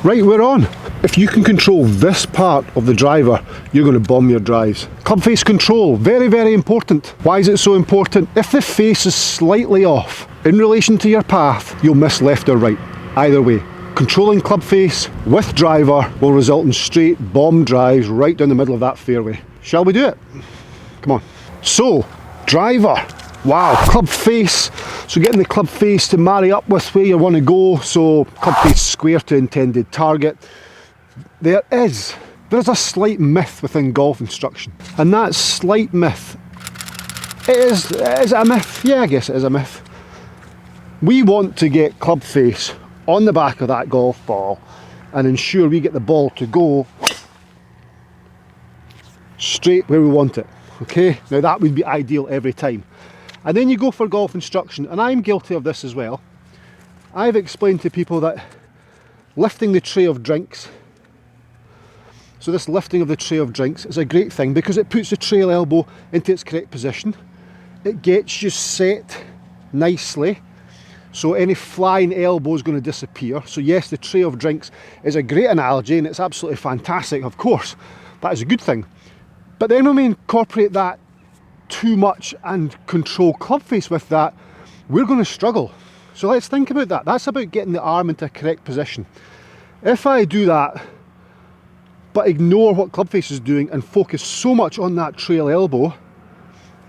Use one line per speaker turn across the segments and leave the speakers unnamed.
Right, we're on. If you can control this part of the driver, you're going to bomb your drives. Club face control, very, very important. Why is it so important? If the face is slightly off in relation to your path, you'll miss left or right. Either way, controlling club face with driver will result in straight bomb drives right down the middle of that fairway. Shall we do it? Come on. So, driver. Wow, club face. So getting the club face to marry up with where you want to go. So club face square to intended target. There's a slight myth within golf instruction. And that slight myth, is it a myth? Yeah, I guess it is a myth. We want to get club face on the back of that golf ball and ensure we get the ball to go straight where we want it. Okay, now that would be ideal every time. And then you go for golf instruction, and I'm guilty of this as well. I've explained to people that lifting the tray of drinks, so this lifting of the tray of drinks is a great thing because it puts the trail elbow into its correct position. It gets you set nicely, so any flying elbow is going to disappear. So yes, the tray of drinks is a great analogy and it's absolutely fantastic, of course. That is a good thing. But then when we incorporate that too much and control club face with that, we're going to struggle. So let's think about that. That's about getting the arm into a correct position. If I do that but ignore what club face is doing and focus so much on that trail elbow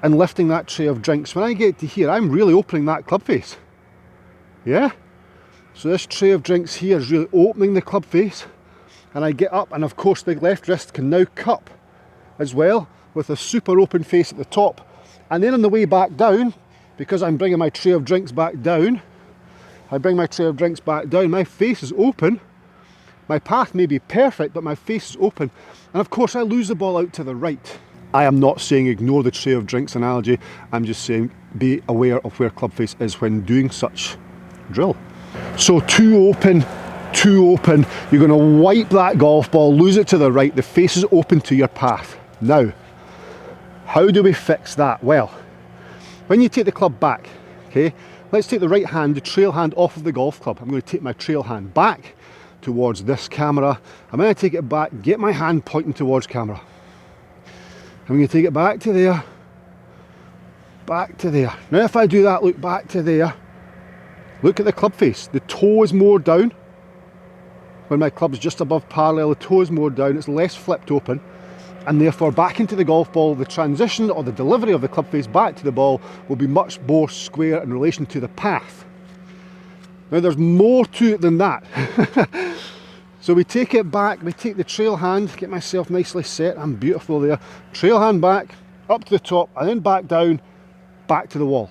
and lifting that tray of drinks, when I get to here, I'm really opening that club face. Yeah? So this tray of drinks here is really opening the club face, and I get up, and of course the left wrist can now cup as well, with a super open face at the top. And then on the way back down, because I'm bringing my tray of drinks back down, I bring my tray of drinks back down, my face is open. My path may be perfect, but my face is open. And of course I lose the ball out to the right. I am not saying ignore the tray of drinks analogy, I'm just saying be aware of where club face is when doing such drill. So too open, you're going to wipe that golf ball, lose it to the right, the face is open to your path. Now, how do we fix that? Well, when you take the club back, okay, let's take the right hand, the trail hand off of the golf club. I'm going to take my trail hand back towards this camera. I'm going to take it back, get my hand pointing towards camera. I'm going to take it back to there, back to there. Now if I do that, look back to there, look at the club face. The toe is more down. When my club is just above parallel, the toe is more down, it's less flipped open. And therefore back into the golf ball, the transition or the delivery of the club face back to the ball will be much more square in relation to the path. Now there's more to it than that. So we take it back, we take the trail hand, get myself nicely set, I'm beautiful there. Trail hand back, up to the top, and then back down, back to the wall.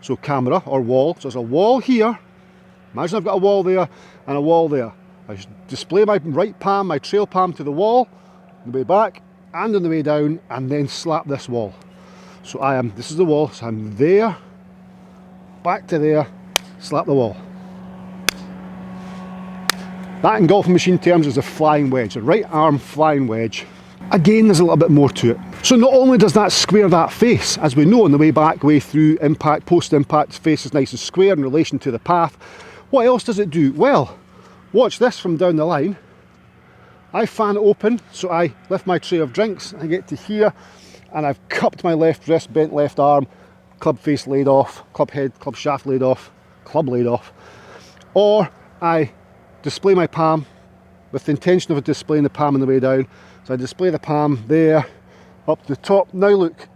So camera or wall, so there's a wall here. Imagine I've got a wall there and a wall there. I display my right palm, my trail palm to the wall, on the way back and on the way down, and then slap this wall. So this is the wall, so I'm there, back to there, slap the wall. That in golfing machine terms is a flying wedge, a right arm flying wedge. Again, there's a little bit more to it. So not only does that square that face, as we know on the way back, way through, impact, post-impact, face is nice and square in relation to the path. What else does it do? Well, watch this from down the line. I fan it open, so I lift my tray of drinks, I get to here, and I've cupped my left wrist, bent left arm, club face laid off, club head, club shaft laid off, club laid off. Or I display my palm with the intention of displaying the palm on the way down. So I display the palm there, up to the top. Now look,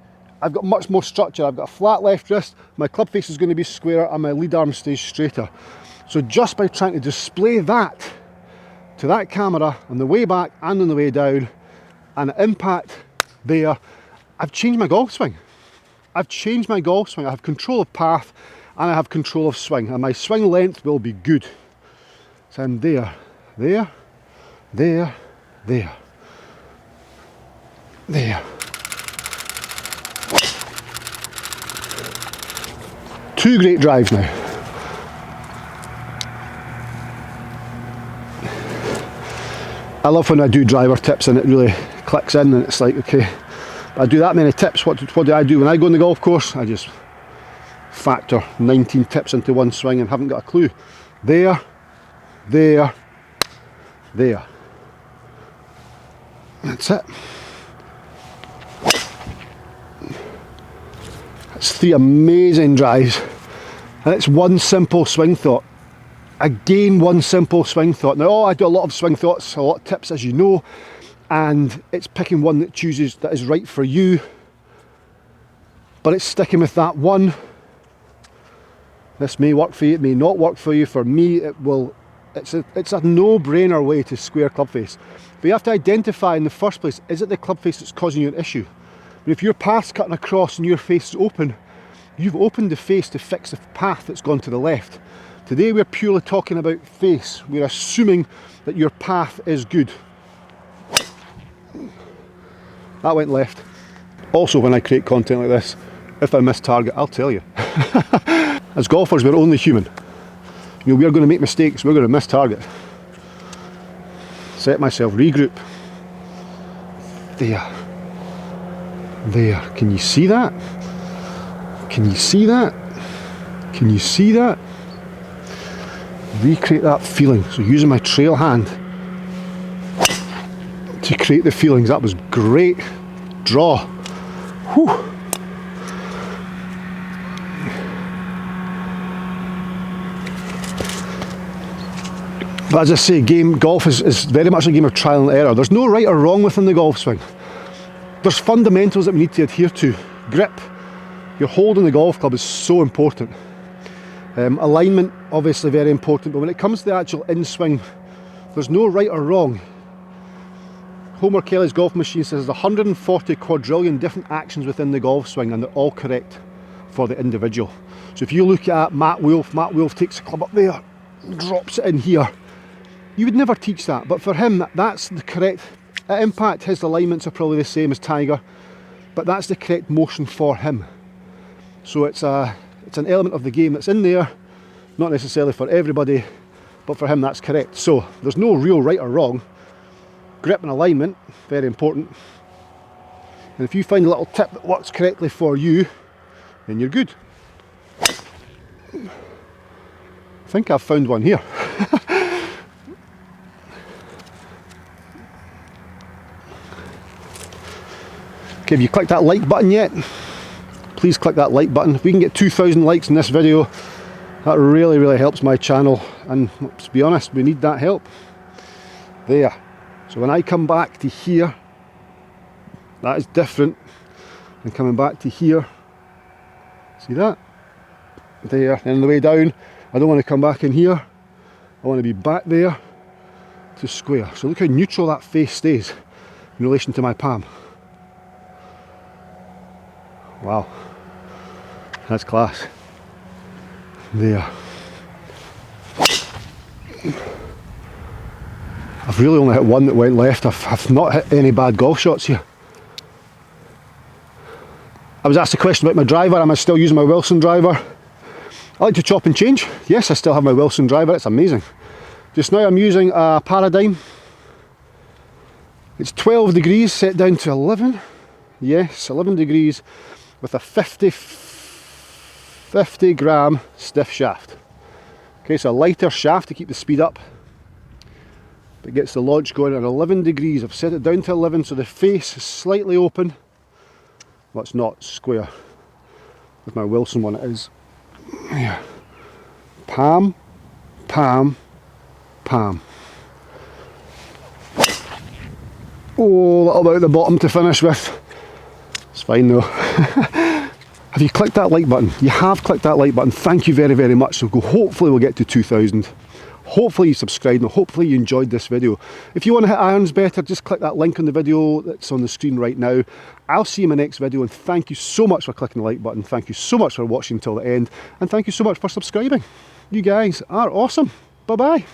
I've got much more structure. I've got a flat left wrist, my club face is going to be squarer, and my lead arm stays straighter. So just by trying to display that to that camera on the way back and on the way down, and impact there, I've changed my golf swing. I've changed my golf swing. I have control of path and I have control of swing, and my swing length will be good. So I'm there, there, there, there, there. Two great drives now. I love when I do driver tips and it really clicks in and it's like, okay, I do that many tips, what do I do when I go on the golf course? I just factor 19 tips into one swing and haven't got a clue. There, there, There. That's it. It's 3 amazing drives, and it's one simple swing thought. Again, one simple swing thought. Now, I do a lot of swing thoughts, a lot of tips, as you know, and it's picking one that is right for you, but it's sticking with that one. This may work for you, it may not work for you. For me, it will. It's a no-brainer way to square club face. But you have to identify in the first place, is it the club face that's causing you an issue? But if your path's cutting across and your face is open, you've opened the face to fix the path that's gone to the left. Today we're purely talking about face. We're assuming that your path is good. That went left. Also, when I create content like this, if I miss target, I'll tell you. As golfers, we're only human. You know, we're going to make mistakes, we're going to miss target. Set myself, regroup. There. There. Can you see that? Can you see that? Can you see that? Recreate that feeling. So using my trail hand to create the feelings. That was great. Draw. Whew. But as I say, golf is very much a game of trial and error. There's no right or wrong within the golf swing. There's fundamentals that we need to adhere to. Grip. Your hold on the golf club is so important. Alignment, obviously very important, but when it comes to the actual in-swing, there's no right or wrong. Homer Kelly's golf machine says there's 140 quadrillion different actions within the golf swing, and they're all correct for the individual. So if you look at Matt Wolf takes the club up there, drops it in here. You would never teach that, but for him, that's the correct. At impact, his alignments are probably the same as Tiger, but that's the correct motion for him. So it's an element of the game that's in there, not necessarily for everybody, but for him that's correct. So there's no real right or wrong. Grip and alignment, very important. And if you find a little tip that works correctly for you, then you're good. I think I've found one here. Okay, have you clicked that like button yet? Please click that like button. If we can get 2,000 likes in this video, that really, really helps my channel. And to be honest, we need that help. There. So when I come back to here, that is different than coming back to here. See that? There. And on the way down, I don't want to come back in here. I want to be back there to square. So look how neutral that face stays in relation to my palm. Wow. That's class. There. I've really only hit one that went left. I've not hit any bad golf shots here. I was asked a question about my driver. Am I still using my Wilson driver? I like to chop and change. Yes, I still have my Wilson driver. It's amazing. Just now I'm using a Paradigm. It's 12 degrees set down to 11. Yes, 11 degrees with a 50 gram stiff shaft. Okay, so a lighter shaft to keep the speed up, but gets the launch going at 11 degrees. I've set it down to 11, so the face is slightly open. Well, it's not square. With my Wilson one it is. Yeah. Palm, palm, palm. Oh, a little bit at the bottom to finish with. It's fine though. Have you clicked that like button? You have clicked that like button. Thank you very, very much. So hopefully we'll get to 2,000. Hopefully you subscribed and hopefully you enjoyed this video. If you want to hit irons better, just click that link on the video that's on the screen right now. I'll see you in my next video, and thank you so much for clicking the like button. Thank you so much for watching till the end, and thank you so much for subscribing. You guys are awesome. Bye bye.